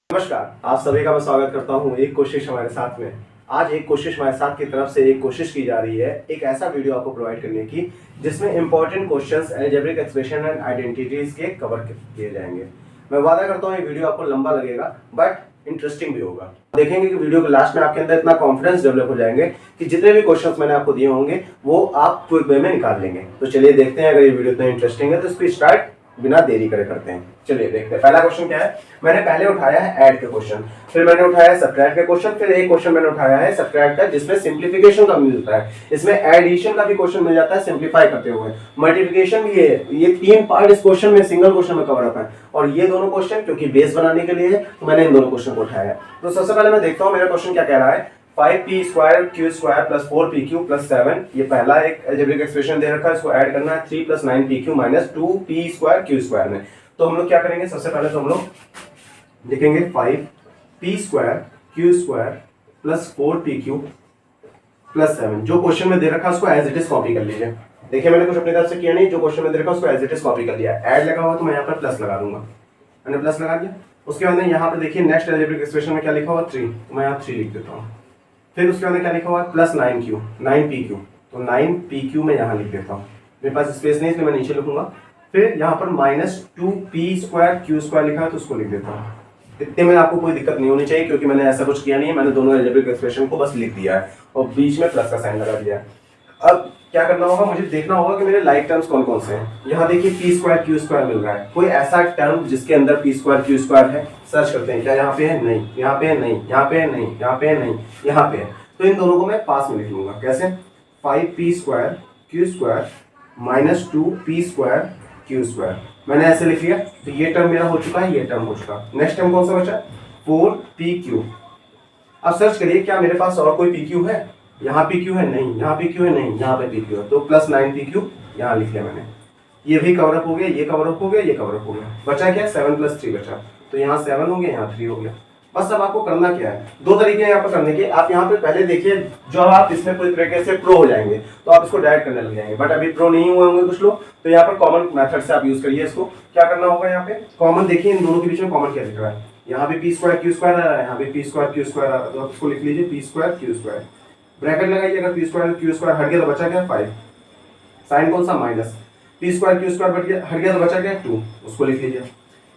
नमस्कार, आप सभी का मैं स्वागत करता हूं एक कोशिश हमारे साथ में। आज एक कोशिश हमारे साथ की तरफ से एक कोशिश की जा रही है एक ऐसा वीडियो आपको प्रोवाइड करने की जिसमें important questions algebraic expression and identities के कवर किए जाएंगे। मैं वादा करता हूं ये वीडियो आपको लंबा लगेगा बट इंटरेस्टिंग भी होगा। देखेंगे कि वीडियो के लास्ट में आपके अंदर इतना कॉन्फिडेंस डेवलप हो जाएंगे कि जितने भी क्वेश्चंस मैंने आपको दिए होंगे वो आप क्विक वे में निकाल लेंगे। तो चलिए देखते हैं, अगर ये वीडियो इतना इंटरेस्टिंग है तो इसको स्टार्ट बिना देरी करे करते हैं। चलिए देखते हैं पहला क्वेश्चन क्या है। मैंने पहले उठाया है ऐड के क्वेश्चन, फिर मैंने उठाया है सब्ट्रैक्ट के क्वेश्चन, फिर एक क्वेश्चन मैंने उठाया है सब्ट्रैक्ट का जिसमें सिंप्लीफिकेशन का मिलता है। इसमें एडिशन का भी क्वेश्चन मिल जाता है सिंप्लीफाई करते हुए, मल्टीप्लिकेशन भी है। ये तीन पार्ट इस क्वेश्चन में सिंगल क्वेश्चन में कवर अप है और ये दोनों क्वेश्चन क्योंकि बेस बनाने के लिए है तो मैंने इन दोनों क्वेश्चन को उठाया है। तो सबसे पहले मैं देखता हूँ मेरा क्वेश्चन क्या कह रहा है। 5p² q² plus 4pq plus 7, ये पहला एक अलजेब्रिक एक्सप्रेशन दे रखा है, इसको ऐड करना है 3 plus 9pq minus 2p² q² में। तो हम लोग क्या करेंगे, सबसे पहले तो हम लोग लिखेंगे 5p² q² plus 4pq plus 7। जो क्वेश्चन में दे रखा है उसको एज इट इज कॉपी कर लीजिए। देखिए मैंने कुछ अपनी तरफ से किया नहीं, जो क्वेश्चन में दे रखा है उसको एज इट इज कॉपी कर लिया। ऐड लगा हुआ तो मैं यहाँ पर प्लस लगा दूंगा, मैंने प्लस लगा दिया। उसके बाद यहाँ पे देखिए नेक्स्ट अलजेब्रिक एक्सप्रेशन में क्या लिखा हुआ 3, तो मैं यहाँ 3 लिख देता हूँ। फिर उसके बाद क्या लिखा हुआ है प्लस 9pq, तो 9pq में यहाँ लिख देता हूँ। मेरे पास स्पेस नहीं इसलिए मैं नीचे लिखूंगा। फिर यहाँ पर माइनस 2p² q² लिखा है तो उसको लिख देता हूँ। इतने में आपको कोई दिक्कत नहीं होनी चाहिए क्योंकि मैंने ऐसा कुछ किया नहीं है, मैंने दोनों अलजेब्रिक एक्सप्रेशन को बस लिख दिया है और बीच में प्लस का साइन लगा दिया है। अब क्या करना होगा, मुझे देखना होगा कि मेरे लाइक टर्म्स कौन कौन से हैं। यहाँ देखिए p² q² मिल रहा है, कोई ऐसा टर्म जिसके अंदर p² q² है सर्च करते हैं। क्या यहाँ पे है? नहीं। यहाँ पे है? नहीं। यहाँ पे है? नहीं। यहाँ पे है? नहीं। यहाँ पे है। तो इन दोनों को मैं पास में लिख लूंगा। कैसे? 5p² q² minus 2p² q²। मैंने ऐसे लिख लिया तो ये टर्म मेरा हो चुका है, ये टर्म हो चुका। नेक्स्ट टर्म कौन सा बचा? 4pq। अब सर्च करिए क्या मेरे पास और कोई pq है? यहाँ pq है? नहीं। यहाँ pq है? नहीं। यहाँ पे pq है, तो प्लस 9pq यहाँ लिख लिया मैंने। ये भी कवर अप हो गया, ये कवर अप हो गया, ये कवर अप हो गया। बचा क्या? 7 प्लस 3 बचा, तो यहाँ 7 हो गया, यहाँ 3 हो गया। बस अब आपको करना क्या है, दो तरीके हैं यहाँ पर करने के। आप यहाँ पे पहले देखिए, जब आप इसमें पूरी तरीके से प्रो हो जाएंगे तो आप इसको डायरेक्ट करने लग जाएंगे, बट अभी प्रो नहीं हुए होंगे कुछ लोग, तो यहाँ पर कॉमन मेथड से आप यूज करिए इसको। क्या करना होगा, यहाँ पे कॉमन देखिए इन दोनों के बीच में कॉमन क्या दिख रहा है। यहाँ पे p² q² आ रहा है, यहाँ पे p² q² आ रहा है, तो आप इसको लिख लीजिए p² q²। ब्रैकेट लगाइए, अगर p² q² हट गया तो बचा क्या? 5। साइन कौन सा? माइनस। p² q² हट गया तो बचा क्या? 2, उसको लिख लीजिए।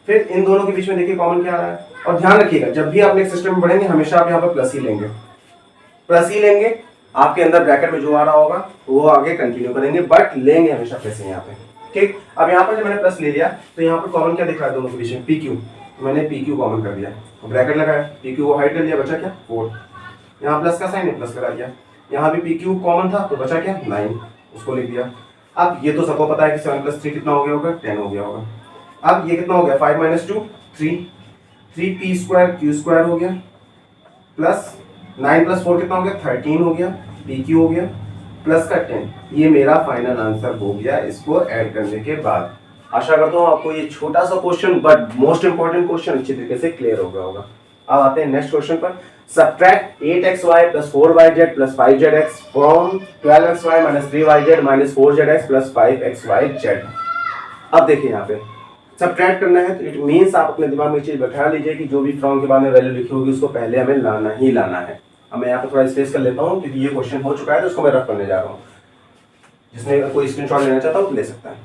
फिर इन दोनों के बीच में देखिए कॉमन क्या आ रहा है। और ध्यान रखिएगा जब भी आप नेक्स्ट सिस्टम में बढ़ेंगे हमेशा आप यहाँ पर प्लस ही लेंगे, प्लस ही लेंगे। आपके अंदर ब्रैकेट में जो आ रहा होगा वो आगे कंटिन्यू करेंगे, बट लेंगे हमेशा प्लस ही यहाँ पे। ठीक, अब यहाँ पर जब मैंने प्लस ले लिया तो यहाँ पर कॉमन क्या दिख रहा है दोनों के बीच में? pq। मैंने pq कॉमन कर दिया, ब्रैकेट लगाया, pq को हाइड कर लिया, बचा क्या? 4। यहाँ प्लस का साइन है, प्लस लगा दिया। यहाँ भी pq कॉमन था तो बचा क्या? 9, उसको लिख दिया। अब ये तो सबको पता है कि 7 प्लस 3 कितना हो गया होगा? 10 हो गया होगा। अब ये कितना हो गया? 5 माइनस 2 3, 3p² q² हो गया, प्लस 9 प्लस 4 कितना हो गया? 13 हो गया, pq हो गया, प्लस का 10। ये मेरा फाइनल आंसर हो गया इसको ऐड करने के बाद। आशा करता हूँ आपको ये छोटा सा question but most important question अच्छी तरीके से क्लियर हो गया होगा। अब आते हैं नेक्स्ट क्वेश्चन पर। Subtract 8xy plus 4yz plus 5zx from 12xy minus 3yz minus 4zx plus 5xyz। अब देखिए यहाँ पे सब्ट्रैक्ट करना है तो इट मीन्स आप अपने दिमाग में चीज बैठा लीजिए कि जो भी फ्रॉम के बाद में वैल्यू लिखी होगी उसको पहले हमें लाना ही लाना है। अब मैं यहाँ पे थोड़ा स्पेस कर लेता हूँ क्योंकि ये क्वेश्चन हो चुका है तो उसको मैं रफ करने जा रहा हूँ। जिसने कोई स्क्रीनशॉट लेना चाहता है ले सकता है।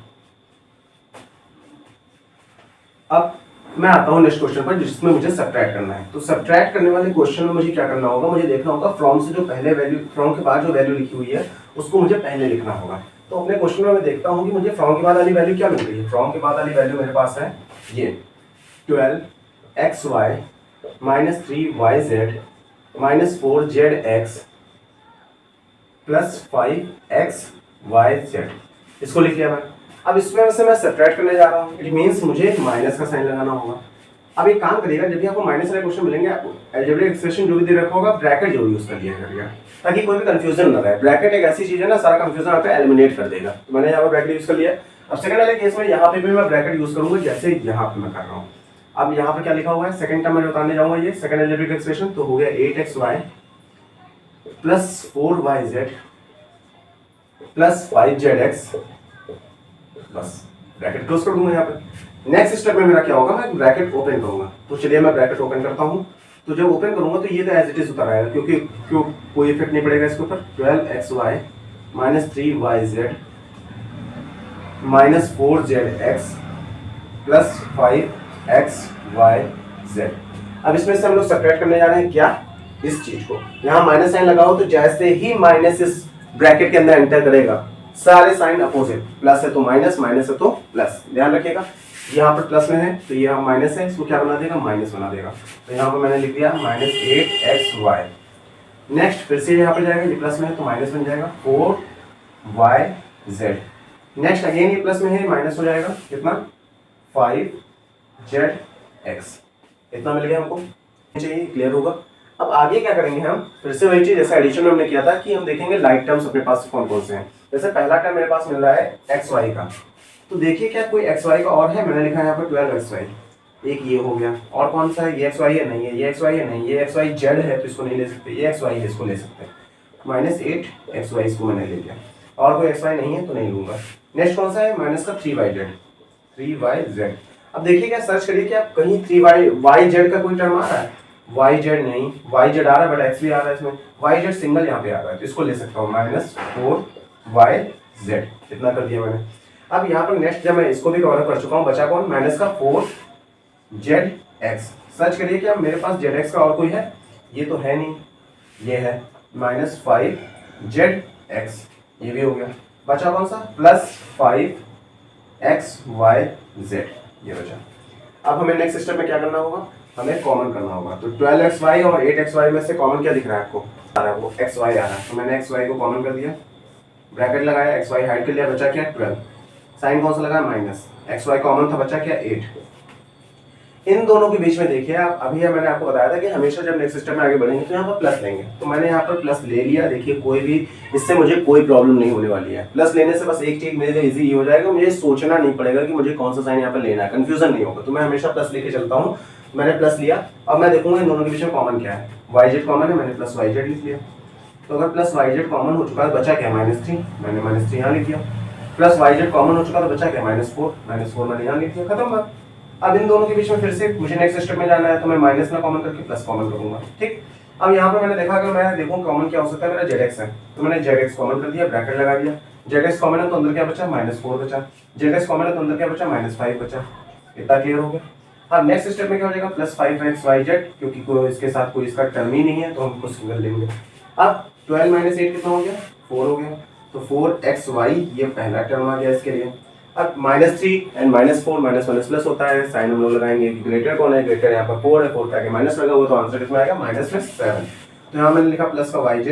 अब मैं आता हूँ नेक्स्ट क्वेश्चन पर जिसमें मुझे सब्ट्रैक्ट करना है। तो सब्ट्रैक्ट करने वाले क्वेश्चन में मुझे क्या करना होगा, मुझे देखना होगा फ्रॉम से जो पहले वैल्यू, फ्रॉम के बाद जो वैल्यू लिखी हुई है उसको मुझे पहले लिखना होगा। तो अपने क्वेश्चन में मैं देखता हूँ कि मुझे फ्रॉम के बाद वाली वैल्यू क्या मिल रही है। फ्रॉम के बाद वाली वैल्यू मेरे पास है ये 12xy minus 3yz minus 4zx plus 5xyz, इसको लिख लिया मैं। अब इसमें से मैं सब्ट्रैक्ट करने जा रहा हूँ, इट मीन्स मुझे माइनस का साइन लगाना होगा। अब एक काम करिएगा, जब भी आपको माइनस वाले क्वेश्चन मिलेंगे आपको अलजेब्रिक एक्सप्रेशन जो भी दे रखा होगा ब्रैकेट जरूर यूज कर लिया करिएगा ताकि कोई भी कंफ्यूजन ना रहे। ब्रैकेट एक ऐसी चीज है ना, सारा कंफ्यूजन आपका एलिमिनेट कर देगा। तो मैंने यहाँ पर ब्रैकेट यूज कर लिया। अब सेकंड वाले केस में यहाँ पे भी मैं ब्रैकेट यूज करूंगा जैसे यहाँ पे मैं कर रहा हूँ। अब यहाँ पर क्या लिखा हुआ है, सेकंड टर्म में बताने जाऊंगा, ये सेकंड अलजेब्रिक एक्सप्रेशन तो हो गया 8xy plus 4yz plus 5zx, बस ब्रैकेट क्लोज कर दूंगा यहाँ पे। नेक्स्ट स्टेप में मेरा क्या होगा, मैं ब्रैकेट ओपन करूंगा। तो चलिए मैं ब्रैकेट ओपन करता हूँ। तो जब ओपन करूंगा तो ये तो एज इट इज उतर आएगा, क्योंकि कोई इफेक्ट नहीं पड़ेगा इसके ऊपर। 12xy minus 3yz minus 4zx plus 5xyz। अब इसमें से हम लोग सब्ट्रैक्ट करने जा रहे हैं क्या, इस चीज को। यहाँ माइनस साइन लगाओ तो जैसे ही माइनस इस ब्रैकेट के अंदर एंटर करेगा सारे साइन अपोजिट, प्लस है तो माइनस, माइनस है तो प्लस। ध्यान रखिएगा यहाँ पर प्लस में है तो ये माइनस है, इसको क्या बना देगा, माइनस बना देगा। तो यहाँ पर मैंने लिख दिया माइनस 8xy। नेक्स्ट फिर से यहाँ पे जाएगा, ये प्लस में है तो माइनस बन जाएगा 4yz। नेक्स्ट अगेन ये प्लस में है, माइनस हो जाएगा कितना, 5zx। इतना मिल गया हमको, चाहिए क्लियर होगा। अब आगे क्या करेंगे हम, फिर से वही चीज जैसे एडिशन में हमने किया था कि हम देखेंगे लाइक टर्म्स अपने पास कौन कौन से हैं। जैसे पहला टर्म मेरे पास मिल रहा है xy का, तो देखिए क्या कोई xy का और है, मैंने लिखा है यहाँ पर 12xy। एक ये हो गया, और कौन सा है, ये xy है नहीं है, ये xy है नहीं, ये xyz है तो इसको नहीं ले सकते, ये xy है इसको ले सकते हैं। माइनस 8xy इसको मैंने ले लिया, और कोई xy नहीं है तो नहीं लूंगा। नेक्स्ट कौन सा है, माइनस का 3yz। अब देखिए क्या सर्च करिए क्या कहीं 3yz का कोई टर्म आ रहा है, yz नहीं, yz आ रहा है बट x भी आ रहा है इसमें, yz सिंगल यहाँ पे आ रहा है तो इसको ले सकता हूँ, माइनस 4yz। इतना कर दिया मैंने। अब यहाँ पर नेक्स्ट जब मैं इसको भी कवर कर चुका हूँ, बचा कौन, माइनस का 4zx। सर्च करिए क्या मेरे पास zx का और कोई है, ये तो है नहीं, ये है माइनस 5zx, ये भी हो गया। बचा कौन सा, प्लस 5xyz, ये बचा। अब हमें नेक्स्ट स्टेप में क्या करना होगा, हमें कॉमन करना होगा। तो 12xy और 8xy में से कॉमन क्या दिख रहा है आपको, आ रहा है वो xy आ रहा है, तो मैंने xy को कॉमन कर दिया, ब्रैकेट लगाया, xy हाइड कर लिया, बचा क्या 12। साइन कौन सा लगा, माइनस, xy कॉमन था, बचा क्या 8। इन दोनों के बीच में देखिए आप, अभी मैंने आपको बताया था कि हमेशा जब नेक्स्ट सिस्टम में आगे बढ़ेंगे तो यहाँ पर प्लस लेंगे, तो मैंने यहाँ पर प्लस ले लिया। देखिए कोई भी इससे मुझे कोई प्रॉब्लम नहीं होने वाली है। प्लस लेने से बस एक चीज मेरे लिए इजी हो जाएगा, मुझे सोचना नहीं पड़ेगा कि मुझे कौन सा साइन यहाँ पर लेना है, कंफ्यूजन नहीं होगा। तो मैं हमेशा प्लस लेके चलता हूँ। मैंने प्लस लिया, अब मैं देखूंगा इन दोनों के बीच में कॉमन क्या है, yz कॉमन है, मैंने प्लस yz लिख लिया। तो अगर प्लस yz कॉमन हो चुका है, बचा क्या माइनस 3, मैंने माइनस 3 यहाँ लिख दिया। प्लस yz कॉमन हो चुका तो बचा क्या माइनस 4, मैंने यहाँ लिख दिया, खत्म बात। अब इन दोनों के बीच में फिर से मुझे नेक्स्ट स्टेप में जाना है, तो मैं माइनस में कॉमन करके प्लस कॉमन करूंगा, ठीक। अब यहाँ पर मैंने देखा कि मैं देखूँ कॉमन क्या हो सकता है, मेरा zx है, तो मैंने zx कॉमन कर दिया, ब्रैकेट लगा दिया। zx कॉमन है तो अंदर क्या बचा, माइनस 4 बचा। zx कॉमन है तो अंदर क्या बचा, माइनस 5 बचा। इतना क्लियर हो गया। अब नेक्स्ट स्टेप में क्या हो जाएगा, प्लस 5xyz, क्योंकि कोई इसके साथ कोई इसका टर्म ही नहीं है तो हम उसको सिंगल लेंगे। अब 12 माइनस 8 कितना हो गया, 4 हो गया, तो 4xy ये पहला टर्म आ गया इसके लिए। अब minus 3 and minus 4, minus minus plus होता है, साइन हम लोग लगाएंगे, ग्रेटर कौन है, ग्रेटर यहाँ पर 4 है, 4 का आगे माइनस लगा हुआ तो आंसर कितना आएगा, माइनस में 7। तो यहाँ मैंने लिखा प्लस का yz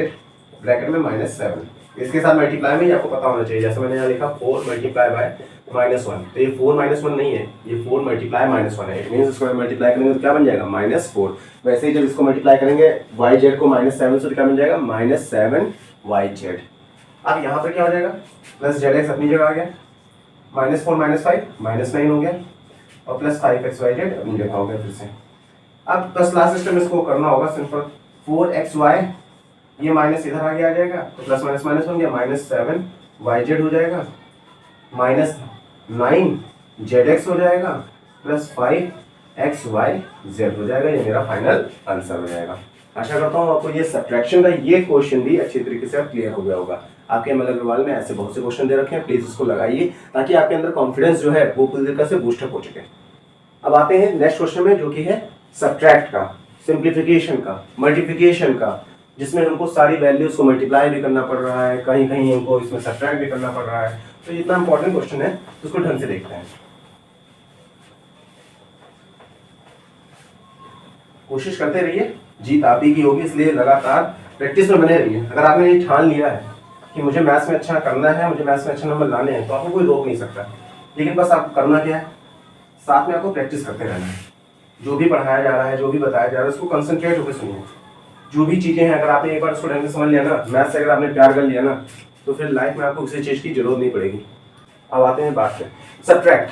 ब्रैकेट में माइनस 7, इसके साथ मल्टीप्लाई में ही आपको पता होना चाहिए, जैसे मैंने यहाँ लिखा 4 मल्टीप्लाई बाय माइनस 1, तो ये 4 माइनस 1 नहीं है, ये 4 मल्टीप्लाई माइनस 1 है। इट मीन्स इसको मल्टीप्लाई करेंगे तो क्या बन जाएगा, माइनस 4। वैसे ही जब इसको मल्टीप्लाई करेंगे yz को माइनस 7 से, तो क्या बन जाएगा, माइनस 7yz। अब यहाँ पर क्या हो जाएगा, प्लस zx अपनी जगह आ गया, माइनस 4 माइनस 5 माइनस 9 हो गया, और प्लस 5xyz अपनी जगह हो गया फिर से। अब बस लास्ट सिस्टम इसको करना होगा सिंपल, 4xy ये माइनस इधर आगे आ जाएगा, तो प्लस माइनस माइनस बन गया, माइनस 7yz हो जाएगा, माइनस 9zx हो जाएगा, प्लस 5xyz हो जाएगा। ये मेरा फाइनल आंसर हो जाएगा। आशा करता हूँ आपको ये सब्ट्रैक्शन का ये क्वेश्चन भी अच्छी तरीके से क्लियर हो गया होगा। आपके एमएल अग्रवाल में ऐसे बहुत से क्वेश्चन दे रखे हैं, प्लीज उसको लगाइए ताकि आपके अंदर कॉन्फिडेंस जो है वो पूरी तरीके से बूस्टअप हो चुके। अब आते हैं नेक्स्ट क्वेश्चन में, जो कि है सब्ट्रैक्ट का, सिंप्लीफिकेशन का, मल्टीप्लिकेशन का, जिसमें हमको सारी वैल्यूज को मल्टीप्लाई भी करना पड़ रहा है, कहीं कहीं हमको इसमें सब्ट्रैक्ट भी करना पड़ रहा है। तो इतना इंपॉर्टेंट क्वेश्चन है तो उसको ढंग से देखते हैं। कोशिश करते रहिए, जीत आप ही की होगी, इसलिए लगातार प्रैक्टिस में बने रहिए। अगर आपने ये ठान लिया है कि मुझे मैथ्स में अच्छा करना है, मुझे मैथ्स में अच्छा नंबर लाने हैं, तो आपको कोई रोक नहीं सकता। लेकिन बस आपको करना क्या है, साथ में आपको प्रैक्टिस करते रहना है। जो भी पढ़ाया जा रहा है, जो भी बताया जा रहा है, उसको कंसंट्रेट होकर सुनिए। जो भी चीज़ें हैं, अगर आपने एक बार उसको ढंग से समझ लिया ना, मैथ्स से अगर आपने प्यार कर लिया ना, तो फिर लाइफ में आपको किसी चीज़ की जरूरत नहीं पड़ेगी। अब आते हैं बात पे सब्ट्रैक्ट।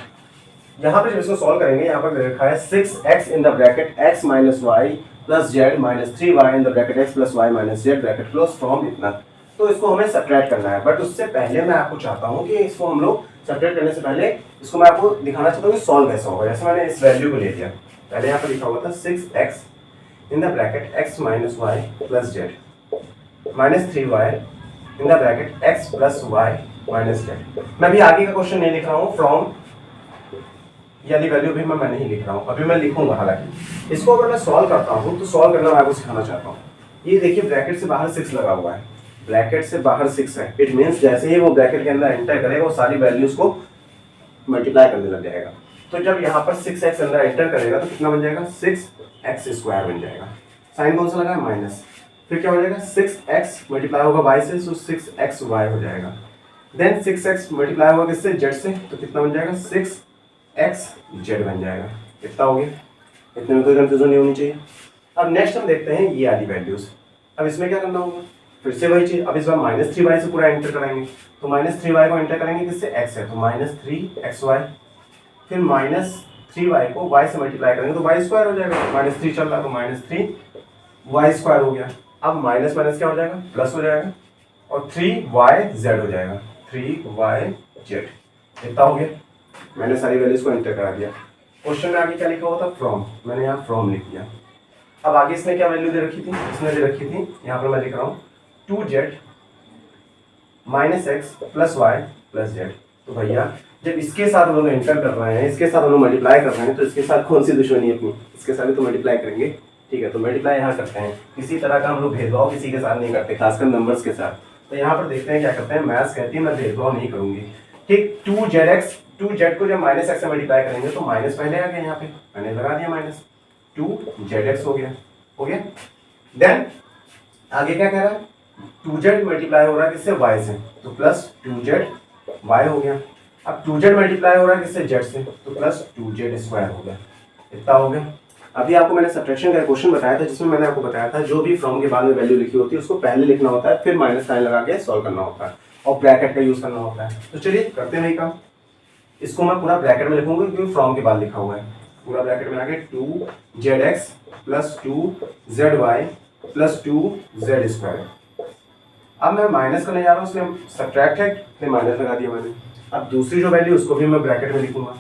यहाँ पे जब इसको सॉल्व करेंगे, यहाँ पर लिखा है 6x in the bracket x minus y plus z minus 3y in the bracket x plus y minus z bracket close from इतना। तो इसको हमें सब्ट्रैक्ट करना है, बट उससे पहले मैं आपको चाहता हूँ कि इसको हम लोग सब्ट्रैक्ट करने से पहले इसको मैं आपको दिखाना चाहता हूँ कि सॉल्व कैसा होगा। जैसे मैंने इस वैल्यू को ले लिया, पहले यहाँ पर लिखा हुआ था 6x in the bracket x minus y plus z minus 3y in the bracket x plus y minus z. मैं अभी आगे का क्वेश्चन नहीं लिख रहा हूँ, फ्रॉम यानी वैल्यू भी मैं नहीं लिख रहा हूँ, अभी मैं लिखूंगा। हालांकि इसको अगर मैं सॉल्व करता हूँ तो सॉल्व करना मैं आपको सिखाना चाहता हूँ। ये देखिए ब्रैकेट से बाहर 6 लगा हुआ है, ब्रैकेट से बाहर 6 है। इट मीन्स जैसे ही वो ब्रैकेट के अंदर एंटर करेगा वो सारी वैल्यूज को मल्टीप्लाई करने लग जाएगा। तो जब यहाँ पर 6x अंदर एंटर करेगा तो कितना बन जाएगा, 6x स्क्वायर बन जाएगा। साइन कौन सा लगा है, माइनस। फिर क्या हो जाएगा, 6x मल्टीप्लाई होगा y से, तो 6xy हो जाएगा। देन 6x मल्टीप्लाई होगा किससे, z से, तो कितना बन जाएगा, 6xz बन जाएगा। कितना हो गया, इतने में कोई कंफ्यूजन नहीं होनी चाहिए। अब नेक्स्ट हम देखते हैं ये आदि वैल्यूज। अब इसमें क्या करना होगा, फिर से वही चीज। अब इस बार -3y से पूरा एंटर कराएंगे, तो -3y को एंटर करेंगे किससे, x है, तो -3xy। फिर -3y को y से मल्टीप्लाई करेंगे तो y स्क्वायर हो जाएगा, -3 चल रहा है तो -3y स्क्वायर हो गया। अब माइनस माइनस क्या हो जाएगा, प्लस हो जाएगा, और 3yz हो जाएगा, 3yz। कितना हो गया, मैंने सारी वैल्यूज को एंटर करा दिया। क्वेश्चन में आगे क्या लिखा हुआ था, फ्रॉम, मैंने यहाँ फ्रॉम लिख दिया। अब आगे इसने क्या वैल्यू दे रखी थी, इसने दे रखी थी, यहाँ पर मैं लिख रहा हूँ 2z minus x plus y plus z. तो भैया जब इसके साथ हम लोग एंटर कर रहे हैं, इसके साथ हम लोग मल्टीप्लाई कर रहे हैं, तो इसके साथ कौन सी दुश्मनी है अपनी, इसके साथ भी तो मल्टीप्लाई करेंगे। ठीक है, तो मल्टीप्लाई यहाँ करते हैं। किसी तरह का हम लोग भेदभाव किसी के साथ नहीं करते, खासकर नंबर्स के साथ। तो यहाँ पर देखते हैं क्या करते हैं, मैथ्स कहती है मैं भेदभाव नहीं करूंगी। ठीक, 2z को जब माइनस एक्स से मल्टीप्लाई करेंगे तो माइनस पहले आ गया, यहाँ पे मैंने लगा दिया माइनस, 2zx हो गया। देन आगे क्या कह रहा है, 2z मल्टीप्लाई हो रहा है किससे, y से, तो प्लस 2zy हो गया। अब 2z मल्टीप्लाई हो रहा है किससे, z से, तो प्लस 2z स्क्वायर हो गया। इतना हो गया। अभी आपको मैंने सब्ट्रैक्शन का क्वेश्चन बताया था, जिसमें मैंने आपको बताया था जो भी फ्रॉम के बाद में वैल्यू लिखी होती है उसको पहले लिखना होता है, फिर माइनस साइन लगा के सॉल्व करना होता है, और ब्रैकेट का यूज करना होता है। तो चलिए करते हैं वही काम। इसको मैं पूरा ब्रैकेट में लिखूंगा क्योंकि फ्रॉम के बाद लिखा हुआ है। पूरा ब्रैकेट में आगे 2zx plus 2zy plus 2z square. अब मैं माइनस करने जा रहा हूँ, इसलिए सब्ट्रैक्ट है, फिर माइनस लगा दिया मैंने। अब दूसरी जो वैल्यू उसको भी मैं ब्रैकेट में लिखूंगा।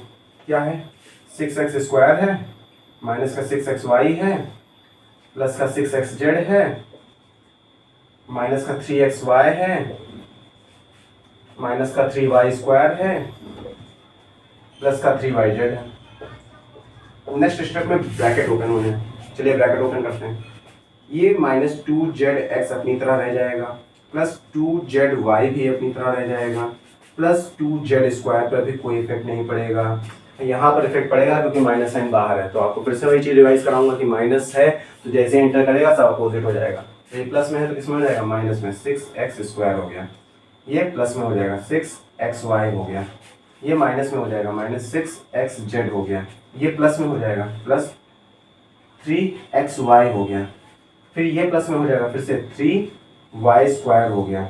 क्या है, 6x स्क्वायर है, माइनस का 6xy है, प्लस का 6xz है, माइनस का 3xy है, माइनस का 3y स्क्वायर है, प्लस का 3yz है। नेक्स्ट स्टेप में ब्रैकेट ओपन होने हैं। चलिए ब्रैकेट ओपन करते हैं। ये -2zx अपनी तरह रह जाएगा, प्लस 2zy भी अपनी तरह रह जाएगा, प्लस 2z स्क्वायर पर भी कोई इफेक्ट नहीं पड़ेगा। यहाँ पर इफेक्ट पड़ेगा क्योंकि माइनस साइन बाहर है, तो आपको फिर से वही चीज रिवाइज कराऊंगा कि माइनस है तो जैसे एंटर करेगा सब अपोजिट हो जाएगा। तो ये प्लस में है तो किसमें हो जाएगा, माइनस में, 6x स्क्वायर हो गया। ये प्लस में हो जाएगा 6xy हो गया। ये माइनस में हो जाएगा, -6xz हो गया। ये प्लस में हो जाएगा, प्लस 3xy हो गया। फिर ये प्लस में हो जाएगा, फिर से 3y स्क्वायर हो गया।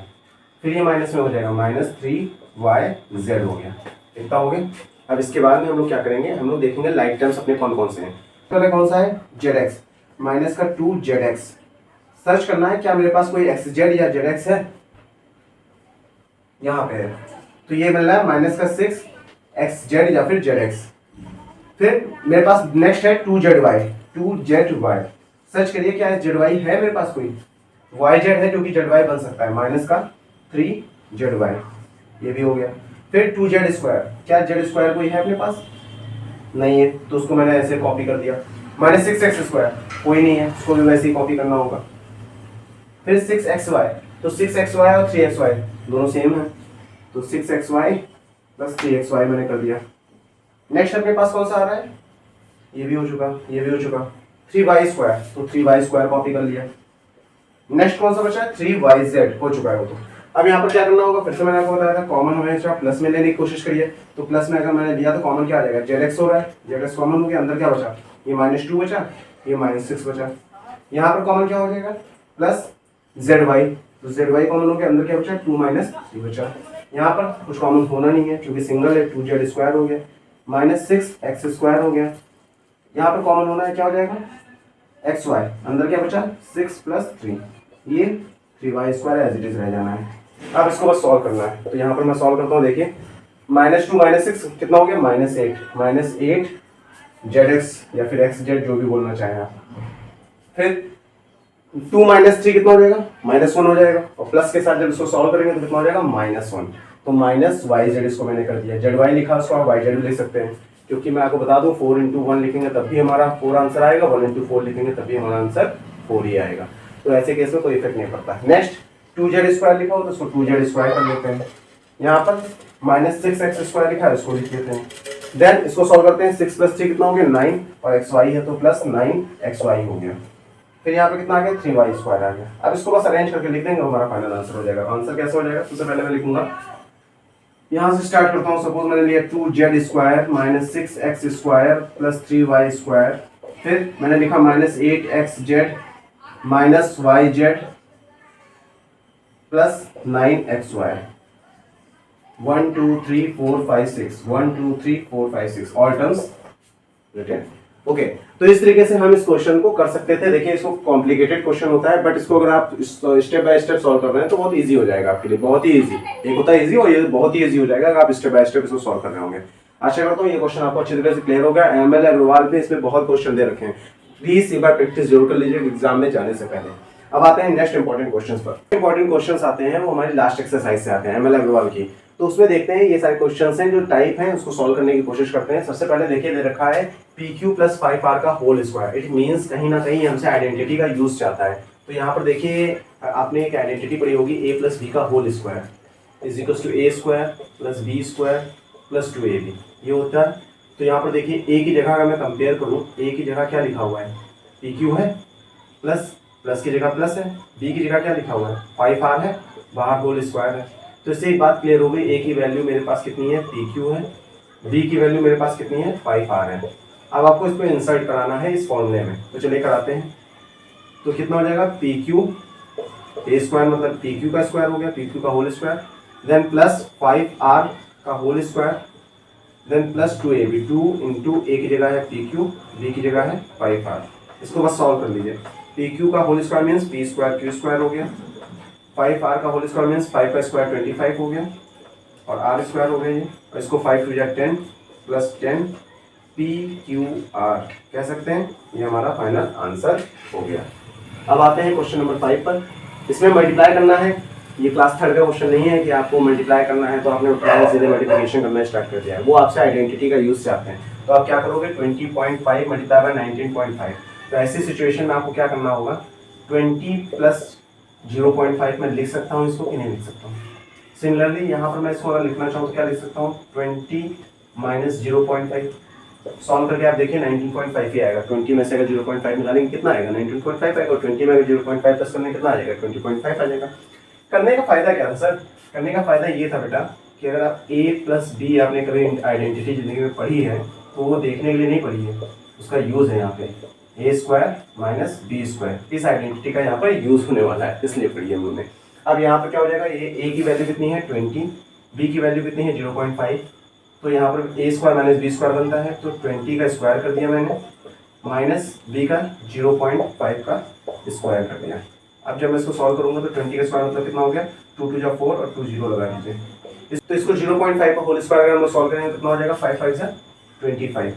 फिर ये माइनस में हो जाएगा, -3yz हो गया। इतना हो गया। अब इसके बाद में हम लोग क्या करेंगे, हम लोग देखेंगे लाइक टर्म्स अपने कौन कौन से हैं। पहले कौन सा है, zx, माइनस का 2zx। सर्च करना है क्या मेरे पास कोई xz या zx है, यहाँ पे है, तो ये मिल रहा है माइनस का 6xz या फिर zx। फिर मेरे पास नेक्स्ट है 2zy। सर्च करिए क्या है, zy है मेरे पास कोई, yz है जो कि zy बन सकता है, माइनस का 3zy, ये भी हो गया। फिर 2z स्क्वायर, क्या z स्क्वायर कोई है अपने पास, नहीं है, तो उसको मैंने ऐसे कॉपी कर दिया। -6x स्क्वायर कोई नहीं है, उसको भी वैसे ही कॉपी करना होगा। फिर 6xy, तो 6xy और 3xy दोनों सेम है, तो 6xy प्लस 3xy मैंने कर दिया। नेक्स्ट अपने पास कौन सा आ रहा है, ये भी हो चुका, ये भी हो चुका। 3y स्क्वायर, तो 3y स्क्वायर कॉपी कर लिया। नेक्स्ट कौन सा बचा है, 3yz हो चुका है वो। तो अब यहाँ पर क्या करना होगा, फिर से मैंने आपको बताया था कॉमन हमेशा प्लस में लेने की कोशिश करिए। तो प्लस में अगर मैंने लिया तो कॉमन क्या आ जाएगा, zx हो रहा है, zx कॉमन हो गया, अंदर क्या बचा, ये -2 बचा, ये -6 बचा। यहाँ पर कॉमन क्या हो जाएगा, प्लस zy, तो zy कॉमन हो गया, अंदर क्या बचा, 2 -3 बचा। यहाँ पर कुछ कॉमन होना नहीं है क्योंकि सिंगल है, 2z स्क्वायर हो गया, -6x स्क्वायर हो गया। यहाँ पर कॉमन होना है, क्या हो जाएगा, xy, अंदर क्या बचा, 6 + 3, ये 3y square as it is रह जाना है। अब इसको बस सॉल्व करना है। तो यहाँ पर मैं सॉल्व करता हूँ, देखिए -2 -6 कितना हो गया, -8 ZX या फिर XZ जो भी बोलना चाहें आप। फिर 2 -3 कितना हो जाएगा, -1 हो जाएगा, और प्लस के साथ जब इसको सॉल्व करेंगे तो कितना हो जाएगा, -1। तो -YZ इसको मैंने कर दिया, ZY लिखा उसको आप YZ भी लिख सकते हैं, क्योंकि मैं आपको बता दूं 4 × 1 लिखेंगे तब भी हमारा 4 आंसर आएगा, 1 × 4 लिखेंगे तब भी हमारा आंसर 4 ही आएगा। तो ऐसे केस में कोई इफेक्ट नहीं पड़ता। नेक्स्ट 2Z² लिखा हो तो उसको 2Z² कर लेते हैं। यहाँ पर -6x² लिखा है, उसको लिख लेते हैं। देन इसको सॉल्व करते हैं, 6 + 3 कितना हो गया, 9, और xy है तो +9xy हो गया। फिर यहाँ पे कितना आ गया, 3y² आ गया। अब इसको बस अरेंज करके लिख देंगे, हमारा फाइनल आंसर हो जाएगा। आंसर कैसे हो जाएगा, सबसे पहले मैं लिखूंगा, यहाँ से स्टार्ट करता हूँ। सपोज मैंने लिया 2z² -6x² + 3y², फिर मैंने लिखा -8xz -yz + 9xy। 1 2 3 4 5 6 1 2 3 4 5 6 all terms written. Okay, तो इस तरीके से हम इस क्वेश्चन को कर सकते थे। देखिए इसको कॉम्प्लिकेटेड क्वेश्चन होता है, बट इसको अगर आप स्टेप बाय स्टेप सॉल्व कर रहे हैं तो बहुत इजी हो जाएगा आपके लिए, बहुत ही इजी। एक होता है इजी और ये बहुत ही इजी हो जाएगा अगर आप स्टेप बाय स्टेप इसको सॉल्व कर रहे होंगे। आशा करता हूँ ये क्वेश्चन आपको अच्छी तरह से क्लियर हो गया। ML अग्रवाल पे इसमें बहुत क्वेश्चन दे रखे हैं, प्लीज एक बार प्रैक्टिस जरूर कर लीजिए एग्जाम में जाने से पहले। अब आते हैं नेक्स्ट इंपॉर्टेंट क्वेश्चंस पर। इंपॉर्टेंट क्वेश्चंस आते हैं वो हमारी लास्ट एक्सरसाइज से आते हैं ML अग्रवाल की। तो उसमें देखते हैं ये सारे क्वेश्चंस हैं जो टाइप हैं, उसको सॉल्व करने की कोशिश करते हैं। सबसे पहले देखिए दे रखा है PQ + 5R का होल स्क्वायर। इट मींस कहीं ना कहीं हमसे आइडेंटिटी का यूज चाहता है। तो यहाँ पर देखिए आपने एक आइडेंटिटी पढ़ी होगी, A + B का whole square = A² + B² + 2AB, ये होता है। तो यहाँ पर देखिए A की जगह अगर मैं कंपेयर करूँ, A की जगह क्या लिखा हुआ है, PQ है, प्लस की जगह प्लस है, B की जगह क्या लिखा हुआ है, 5R है, बाहर होल स्क्वायर है। तो इससे एक बात क्लियर हो गई, A की वैल्यू मेरे पास कितनी है, PQ है, B की वैल्यू मेरे पास कितनी है, 5R है। अब आपको इसको इंसर्ट कराना है इस फॉर्मूले में, तो चलिए कराते हैं। तो कितना हो जाएगा, PQ A² मतलब PQ का स्क्वायर हो गया, PQ का whole square, then plus 5R का whole square, then plus 2AB। 2 × A की जगह है PQ, B की जगह है 5R। इसको बस सॉल्व कर लीजिए। PQ का whole square means P² Q² हो गया, 5R का होल स्क्वायर मीन्स 5 का स्क्वायर 25 हो गया, और R² हो गया ये, और इसको 5 × 10 + 10 PQR कह सकते हैं। ये हमारा फाइनल आंसर हो गया। अब आते हैं क्वेश्चन नंबर 5 पर। इसमें मल्टीप्लाई करना है। ये क्लास 3rd का क्वेश्चन नहीं है कि आपको मल्टीप्लाई करना है तो आपने उठाया सीधे मल्टीप्लिकेशन करना स्टार्ट कर दिया है। वो आपसे आइडेंटिटी का यूज चाहते हैं। तो आप क्या करोगे, 20.5 × 19.5। तो ऐसी सिचुएशन में आपको क्या करना होगा, 20 + 0.5 में लिख सकता हूँ इसको कि नहीं लिख सकता हूँ। सिमिलरली यहाँ पर मैं इसको अगर लिखना चाहूँ तो क्या लिख सकता हूँ, 20 - 0.5। सॉल्व करके आप देखिए 19.5 ही आएगा। 20 में से अगर 0.5 निकालेंगे कितना आएगा, 19.5 आएगा, और 20 में अगर 0.5 प्लस करने कितना आ जाएगा, 20.5 आ जाएगा। करने का फायदा क्या था सर, करने का फायदा ये था बेटा कि अगर आप A + B आपने कभी आइडेंटिटी जिंदगी में पढ़ी है तो वो देखने के लिए नहीं पढ़ी है, उसका यूज है यहाँ पे A² - B²। इस आइडेंटिटी का यहाँ पर यूज होने वाला है, इसलिए पढ़ी है हमने। अब यहाँ पर क्या हो जाएगा, ये A की वैल्यू कितनी है 20, B की वैल्यू कितनी है 0.5। तो यहाँ पर A² - B² बनता है, तो 20 का स्क्वायर कर दिया मैंने, माइनस B का 0.5 का स्क्वायर कर दिया। अब जब मैं इसको सॉल्व करूंगा तो 20 का स्क्वायर मतलब कितना हो गया, 2 × 2 = 4 और 2 0 लगा दीजिए। तो इसको 0.5 का होल स्क्वायर अगर हम सॉल्व करेंगे तो कितना हो जाएगा, 5 5 = 25।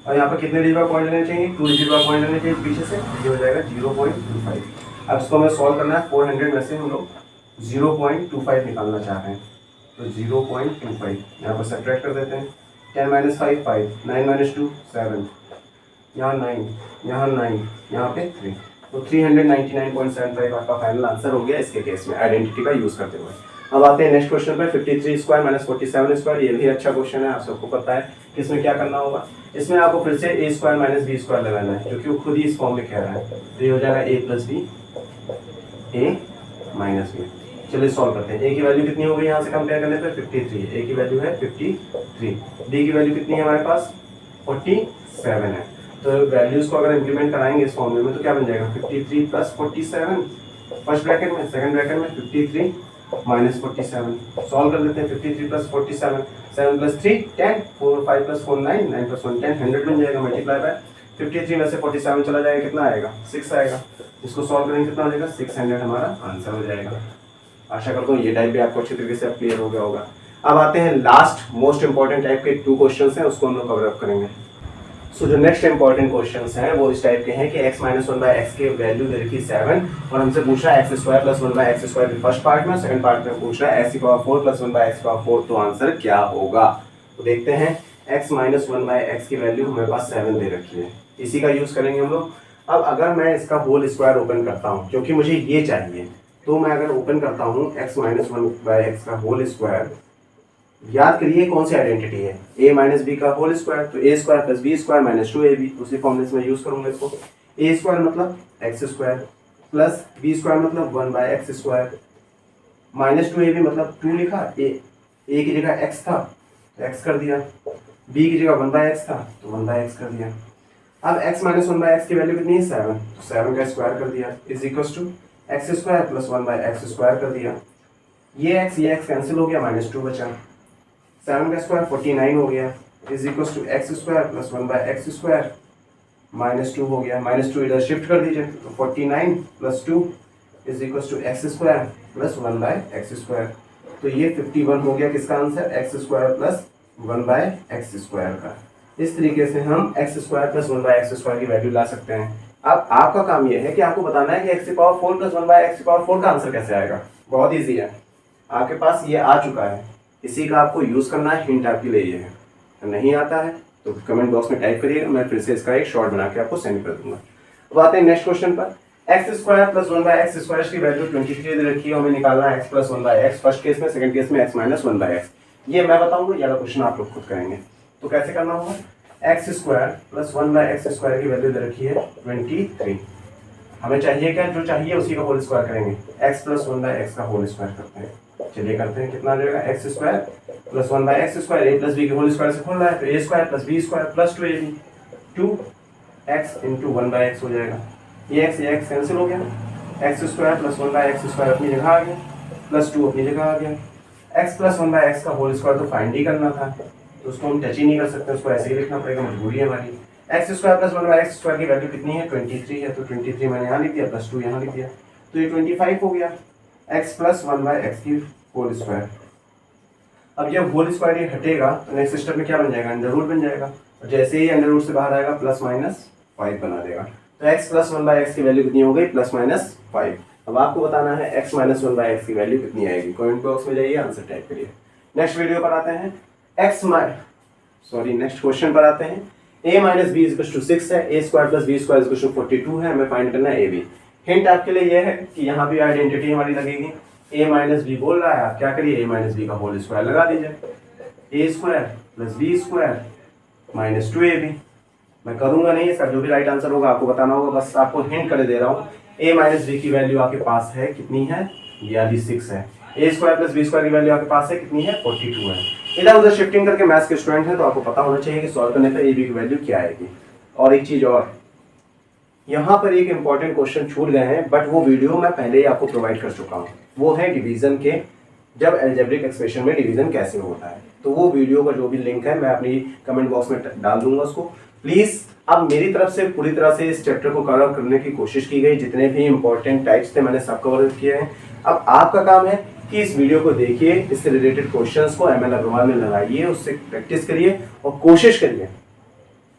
और यहाँ पर कितने डिजिट का पॉइंट लेने चाहिए, 2 डिजिट का पॉइंट लेने चाहिए पीछे से, ये हो जाएगा 0.25। अब इसको हमें सॉल्व करना है, 400 में से हम लोग 0.25 निकालना चाह रहे हैं, तो 0.25 यहाँ पर सब्ट्रैक्ट कर देते हैं। 10 - 5 5, 9 - 2 7, यहाँ 9, यहाँ 9, यहाँ पे 3, तो 399.75 आपका फाइनल आंसर हो गया इसके केस में आइडेंटिटी का यूज करते हुए। अब आते हैं नेक्स्ट क्वेश्चन पे, 53² - 47²। ये भी अच्छा क्वेश्चन है, आप सबको पता है कि इसमें क्या करना होगा। इसमें आपको फिर से A² - B² लगाना है, क्योंकि वो खुद ही इस फॉर्म में कह रहा है। तो ये हो जाएगा A + B, A - B। चलिए सॉल्व करते हैं। A की वैल्यू कितनी होगी यहाँ से कंपेयर करने पर, 53। A की वैल्यू है 53। B की वैल्यू कितनी है हमारे पास, 47 है। तो वैल्यूज को अगर इंप्लीमेंट कराएंगे इस फॉर्मूले में तो क्या बन जाएगा, 53 + 47 फर्स्ट ब्रैकेट में, सेकंड ब्रैकेट में 53 - 47। सॉल्व कर देते हैं। 53 + 47, 7 + 3 10, 4 5 + 4 9, 9 + 1 10, 100 बन जाएगा। मल्टीप्लाई बाय 53 में से 47 चला जाएगा, कितना आएगा, 6 आएगा। इसको सॉल्व करेंगे कितना हो जाएगा, 600 हमारा आंसर हो जाएगा। आशा करता हूँ ये टाइप भी आपको अच्छी तरीके से क्लियर हो गया होगा। अब आते हैं लास्ट मोस्ट इंपॉर्टेंट टाइप के 2 क्वेश्चंस हैं, उसको हम लोग कवर अप करेंगे। सो जो नेक्स्ट इंपॉर्टेंट क्वेश्चंस हैं वो इस टाइप के हैं कि x माइनस 1/x की वैल्यू दे रखी 7 और हमसे पूछ रहा है x square plus 1/x square के फर्स्ट पार्ट में, सेकंड पार्ट में पूछ रहा है x की पावर 4 प्लस 1/x पावर 4, तो आंसर क्या होगा। तो देखते हैं x माइनस 1/x की वैल्यू हमारे पास 7 दे रखी है, इसी का यूज करेंगे हम लोग। अब अगर मैं इसका होल स्क्वायर ओपन करता हूँ क्योंकि मुझे ये चाहिए, तो मैं अगर ओपन करता हूँ x माइनस 1/x का होल स्क्वायर, याद करिए कौन सी आइडेंटिटी है, a माइनस बी का होल स्क्वायर, तो a square plus b square minus 2ab, उसी फॉर्मूले में यूज करूंगा इसको। a स्क्वायर मतलब x square plus b square मतलब 1/x स्क्वायर माइनस 2ab मतलब 2 लिखा, a की जगह x था तो x कर दिया, b की जगह 1/x था तो 1/x कर दिया। अब x माइनस 1/x की वैल्यू कितनी है 7, तो 7 का स्क्वायर कर दिया is equal to x square plus 1/x square कर दिया। ये x कैंसिल हो गया, माइनस 2 बचा, 7 का स्क्वायर 49 हो गया is equal to x square plus 1/x square minus 2 हो गया, माइनस 2 इधर शिफ्ट कर दीजिए तो 49 plus 2 is equal to x square plus 1/x square. तो ये 51 हो गया किसका answer, x square plus 1/x square का। इस तरीके से हम x square plus 1/x square की वैल्यू ला सकते हैं। अब आपका काम यह है कि आपको बताना है कि x की पावर 4 प्लस 1/x की पावर 4 का आंसर कैसे आएगा। बहुत ईजी है, आपके पास ये आ चुका है, इसी का आपको यूज करना है, हिंट आपके लिए ये है। नहीं आता है तो कमेंट बॉक्स में टाइप करिएगा, मैं फिर से इसका एक शॉर्ट बना के आपको सेंड कर दूंगा। अब आते हैं नेक्स्ट क्वेश्चन पर। X square plus 1/x square की वैल्यू 23 दे रखी है, हमें निकालना है x plus 1/x first case में, सेकंड केस में x माइनस 1/x। ये मैं बताऊंगा या क्वेश्चन आप लोग खुद करेंगे। तो कैसे करना होगा, x square plus 1/x square की वैल्यू दे रखी है 23, हमें चाहिए क्या, जो चाहिए उसी का होल स्क्वायर करेंगे, x प्लस 1/x का होल स्क्वायर करते हैं। चलिए करते हैं, कितना देगा x square plus 1/x square, a plus b के होल स्क्वायर से खोल रहा है तो a square plus b square plus 2ab, 2x into 1/x हो जाएगा। ये x कैंसिल हो गया, x square plus 1/x square अपनी जगह आ गया, प्लस 2 अपनी जगह आ गया। x प्लस 1/x का होल स्क्वायर तो फाइंड ही करना था, तो उसको हम टच ही नहीं कर सकते, उसको ऐसे ही लिखना पड़ेगा, मजबूरी है हमारी। X square plus 1/x square की वैल्यू कितनी है 23 है, तो 23 मैंने यहाँ लिख दिया, प्लस 2 यहाँ लिख दिया, तो ये 25 हो गया x प्लस 1/x की होल स्क्वायर। अब जब होल स्क्वायर ये हटेगा तो नेक्स्ट स्टेप में क्या बन जाएगा, अंडर रूट बन जाएगा, और जैसे ही अंडर रूट से बाहर आएगा प्लस माइनस 5 बना देगा। तो x प्लस 1/x की वैल्यू कितनी हो गई, प्लस माइनस 5। अब आपको बताना है x माइनस 1/x की वैल्यू कितनी आएगी, कमेंट बॉक्स में जाइए, आंसर टाइप करिए। नेक्स्ट वीडियो पर आते हैं, नेक्स्ट क्वेश्चन पर आते हैं। a minus b equal to 6 है, a square plus b square equal to 42 है, हमें फाइंड करना है ab। हिंट आपके लिए यह है कि यहाँ भी आइडेंटिटी हमारी लगेगी, a माइनस बी बोल रहा है, आप क्या करिए, a माइनस बी का होल स्क्वायर लगा दीजिए, a square plus b square minus 2ab। मैं करूंगा नहीं, इसका जो भी राइट आंसर होगा आपको बताना होगा, बस आपको हिंट कर दे रहा हूँ। a माइनस बी की वैल्यू आपके पास है कितनी है, 6 है। a square plus b square की वैल्यू आपके पास है कितनी है, 42 है। इधर उधर शिफ्टिंग करके मैथ्स के स्टूडेंट हैं तो आपको पता होना चाहिए कि सॉल्व करने पर a b की वैल्यू क्या आएगी। और एक चीज और, यहाँ पर एक इंपॉर्टेंट क्वेश्चन छूट गए हैं, बट वो वीडियो मैं पहले ही आपको प्रोवाइड कर चुका हूँ, वो है डिवीजन के, जब अलजेब्रिक एक्सप्रेशन में डिवीजन कैसे होता है। तो वो वीडियो का जो भी लिंक है मैं अपनी कमेंट बॉक्स में डाल दूंगा उसको। प्लीज अब मेरी तरफ से पूरी तरह से इस चैप्टर को कवर करने की कोशिश की गई, जितने भी इंपॉर्टेंट टाइप्स थे मैंने सब कवर किए हैं। अब आपका काम है कि इस वीडियो को देखिए, इससे रिलेटेड क्वेश्चंस को ML अग्रवाल में लगाइए, उससे प्रैक्टिस करिए और कोशिश करिए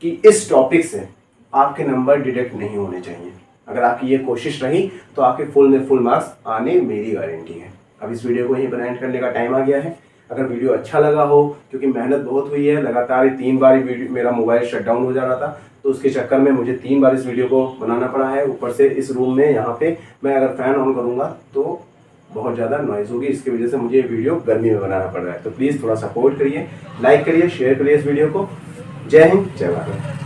कि इस टॉपिक से आपके नंबर डिडक्ट नहीं होने चाहिए। अगर आपकी ये कोशिश रही तो आपके फुल में फुल मार्क्स आने मेरी गारंटी है। अब इस वीडियो को यहीं पर एंड करने का टाइम आ गया है। अगर वीडियो अच्छा लगा हो, क्योंकि मेहनत बहुत हुई है, लगातार 3 बार वीडियो मेरा मोबाइल शट डाउन हो जा रहा था, तो उसके चक्कर में मुझे 3 बार इस वीडियो को बनाना पड़ा है। ऊपर से इस रूम में यहाँ पे मैं अगर फैन ऑन करूँगा तो बहुत ज़्यादा नॉइज़ होगी, इसकी वजह से मुझे ये वीडियो गर्मी में बनाना पड़ रहा है। तो प्लीज़ थोड़ा सपोर्ट करिए, लाइक करिए, शेयर करिए इस वीडियो को। जय हिंद, जय भारत।